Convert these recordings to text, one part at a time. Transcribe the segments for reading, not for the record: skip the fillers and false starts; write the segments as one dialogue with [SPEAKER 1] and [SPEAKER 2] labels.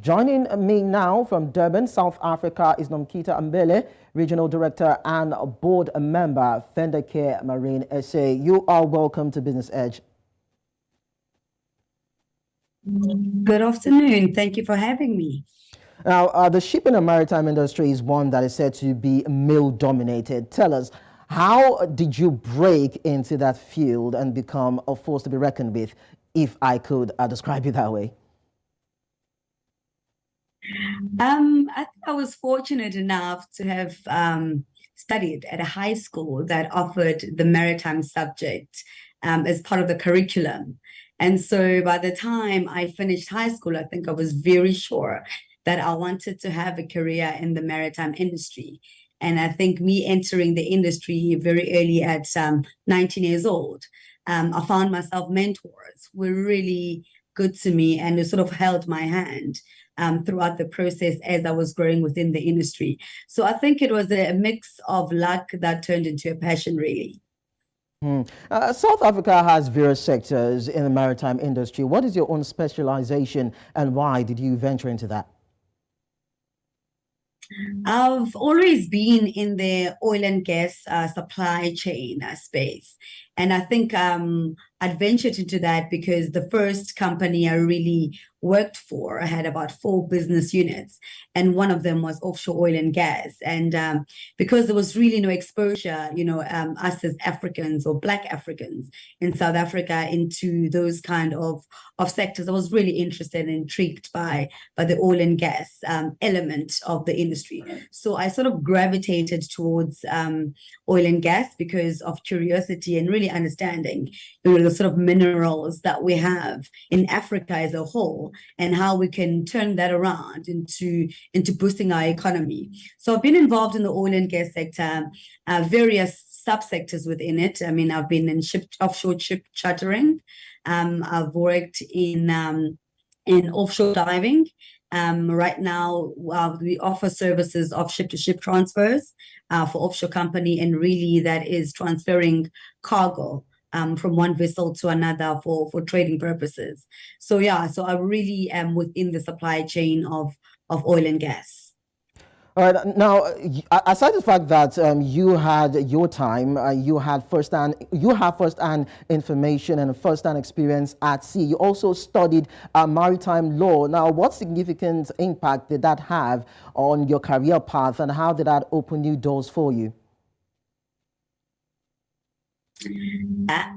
[SPEAKER 1] Joining me now from Durban, South Africa is Nomkhitha Mbele, Regional Director and Board Member, Fendercare Marine SA. You are welcome to Business Edge.
[SPEAKER 2] Good afternoon. Thank you for having me.
[SPEAKER 1] Now, the shipping and maritime industry is one that is said to be male-dominated. Tell us, how did you break into that field and become a force to be reckoned with, if I could describe it that way?
[SPEAKER 2] I think I was fortunate enough to have studied at a high school that offered the maritime subject as part of the curriculum. And so by the time I finished high school, I think I was very sure that I wanted to have a career in the maritime industry. And I think me entering the industry very early at 19 years old, I found myself mentors who were really good to me and who sort of held my hand throughout the process as I was growing within the industry. So I think it was a mix of luck that turned into a passion, really.
[SPEAKER 1] South Africa has various sectors in the maritime industry. What is your own specialization and why did you venture into that?
[SPEAKER 2] I've always been in the oil and gas supply chain space. And I think I'd ventured into that because the first company I really worked for had about 4 business units, and one of them was offshore oil and gas. And because there was really no exposure, us as Africans or Black Africans in South Africa into those kind of sectors, I was really interested and intrigued by the oil and gas element of the industry. So I sort of gravitated towards oil and gas because of curiosity and really understanding the sort of minerals that we have in Africa as a whole and how we can turn that around into boosting our economy. So I've been involved in the oil and gas sector, various subsectors within it. I mean, I've been in offshore ship chartering. I've worked in offshore diving. Right now, we offer services of ship-to-ship transfers for offshore company, and really that is transferring cargo from one vessel to another for trading purposes. So yeah, so I really am within the supply chain of oil and gas.
[SPEAKER 1] All right. Now, aside the fact that you had your time, you have first-hand information and first-hand experience at sea. You also studied maritime law. Now, what significant impact did that have on your career path, and how did that open new doors for you?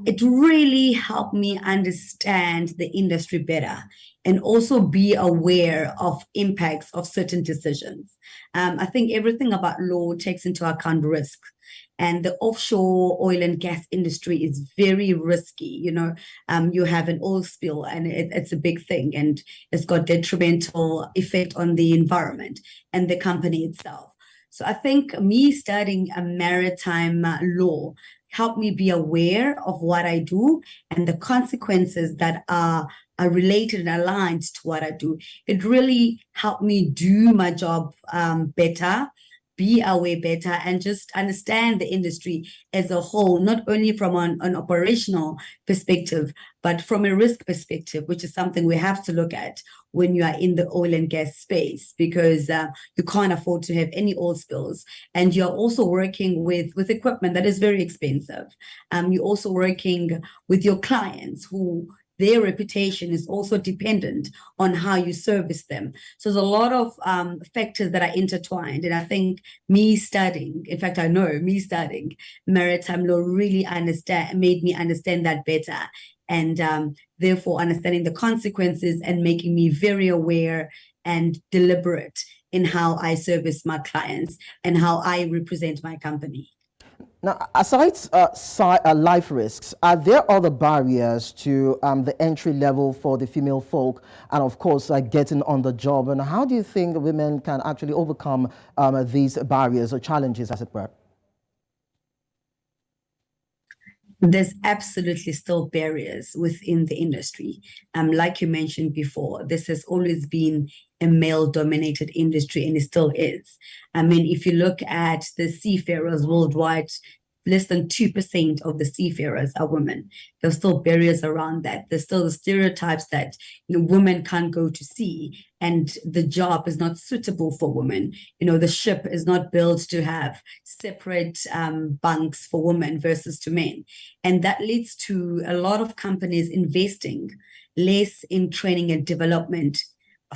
[SPEAKER 2] It really helped me understand the industry better and also be aware of impacts of certain decisions. I think everything about law takes into account risk. And the offshore oil and gas industry is very risky. You have an oil spill and it's a big thing, and it's got detrimental effect on the environment and the company itself. So I think me studying a maritime law helped me be aware of what I do and the consequences that are related and aligned to what I do. It really helped me do my job better, be aware better, and just understand the industry as a whole, not only from an operational perspective, but from a risk perspective, which is something we have to look at when you are in the oil and gas space, because you can't afford to have any oil spills. And you're also working with equipment that is very expensive. You're also working with your clients who their reputation is also dependent on how you service them. So there's a lot of factors that are intertwined. And I think me studying maritime law really made me understand that better. And therefore understanding the consequences and making me very aware and deliberate in how I service my clients and how I represent my company.
[SPEAKER 1] Now, aside life risks, are there other barriers to the entry level for the female folk, and of course, getting on the job? And how do you think women can actually overcome these barriers or challenges, as it were?
[SPEAKER 2] There's absolutely still barriers within the industry. Like you mentioned before, this has always been a male-dominated industry, and it still is. I mean, if you look at the seafarers worldwide, less than 2% of the seafarers are women. There's still barriers around that. There's still the stereotypes that women can't go to sea and the job is not suitable for women. The ship is not built to have separate bunks for women versus to men. And that leads to a lot of companies investing less in training and development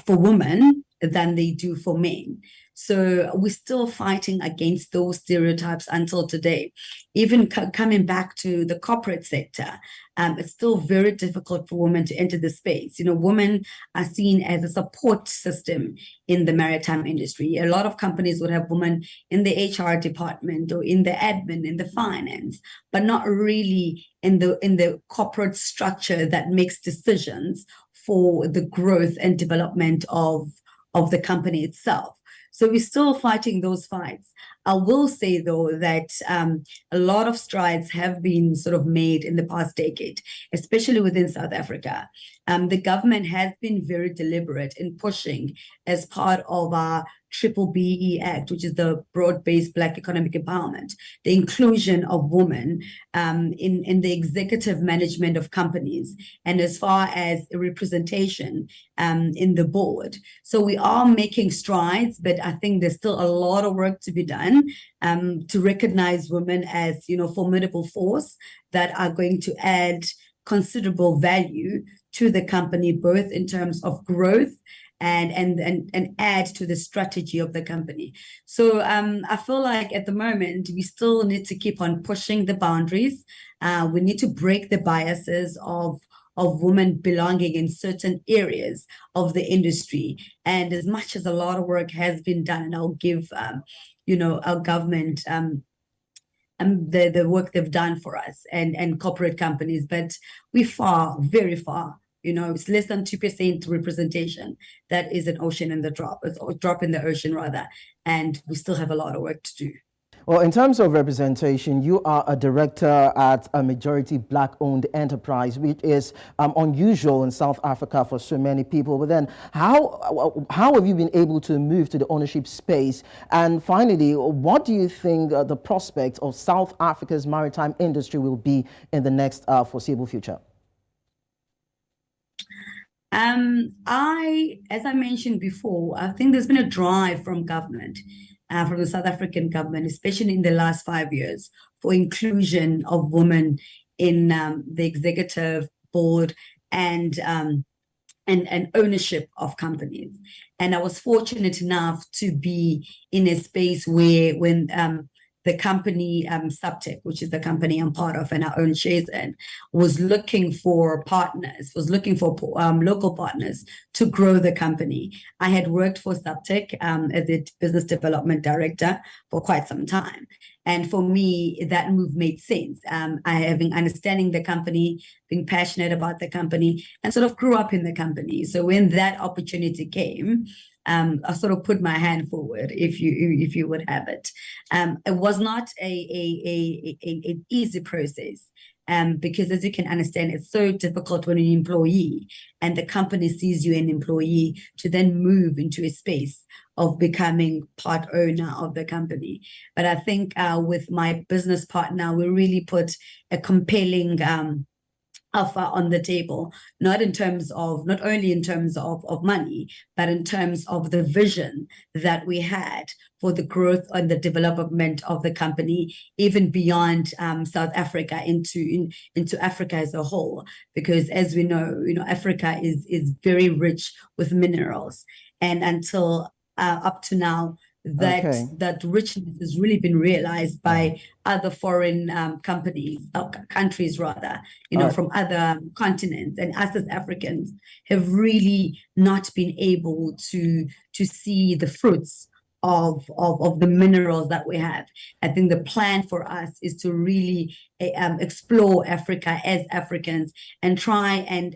[SPEAKER 2] for women than they do for men. So we're still fighting against those stereotypes until today. Even coming back to the corporate sector, it's still very difficult for women to enter the space. Women are seen as a support system in the maritime industry. A lot of companies would have women in the HR department or in the admin, in the finance, but not really in the corporate structure that makes decisions for the growth and development of the company itself. So we're still fighting those fights. I will say, though, that a lot of strides have been sort of made in the past decade, especially within South Africa. The government has been very deliberate in pushing, as part of our BBBE Act, which is the Broad-Based Black Economic Empowerment, the inclusion of women in the executive management of companies, and as far as representation in the board. So we are making strides, but I think there's still a lot of work to be done to recognize women as, formidable force that are going to add considerable value to the company, both in terms of growth and add to the strategy of the company. So I feel like at the moment, we still need to keep on pushing the boundaries. We need to break the biases of women belonging in certain areas of the industry. And as much as a lot of work has been done, and I'll give our government the work they've done for us and corporate companies, but we're far, very far. It's less than 2% representation. That is an ocean in the drop. It's a drop in the ocean, rather. And we still have a lot of work to do.
[SPEAKER 1] Well, in terms of representation, you are a director at a majority Black-owned enterprise, which is unusual in South Africa for so many people. But then how have you been able to move to the ownership space? And finally, what do you think the prospect of South Africa's maritime industry will be in the next foreseeable future?
[SPEAKER 2] As I mentioned before, I think there's been a drive from government, from the South African government, especially in the last 5 years, for inclusion of women in the executive board and ownership of companies. And I was fortunate enough to be in a space where when the company Subtech, which is the company I'm part of and I own shares in, was looking for partners, local partners to grow the company. I had worked for Subtech as a business development director for quite some time. And for me, that move made sense. Having understanding the company, being passionate about the company, and sort of grew up in the company. So when that opportunity came, I sort of put my hand forward, if you would have it. It was not an easy process, because as you can understand, it's so difficult when you're an employee and the company sees you an employee to then move into a space of becoming part owner of the company. But I think with my business partner, we really put a compelling offer on the table, not only in terms of money, but in terms of the vision that we had for the growth and the development of the company, even beyond South Africa into Africa as a whole. Because as we know, Africa is very rich with minerals, and until up to now, that richness has really been realized by other foreign countries rather, from other continents. And us as Africans have really not been able to see the fruits of the minerals that we have. I think the plan for us is to really explore Africa as Africans and try and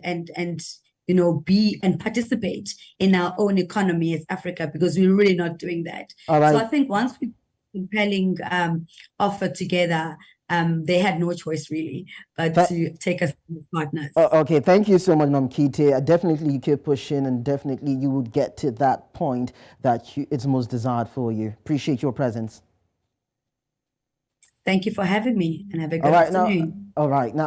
[SPEAKER 2] be and participate in our own economy as Africa, because we're really not doing that. All right. So I think once we compelling offer together, they had no choice really but to take us as partners.
[SPEAKER 1] Okay, thank you so much, Nomkhitha. Definitely you keep pushing, and definitely you would get to that point that it's most desired for you. Appreciate your presence.
[SPEAKER 2] Thank you for having me, and have a
[SPEAKER 1] All
[SPEAKER 2] good
[SPEAKER 1] right now.
[SPEAKER 2] afternoon.
[SPEAKER 1] All right now.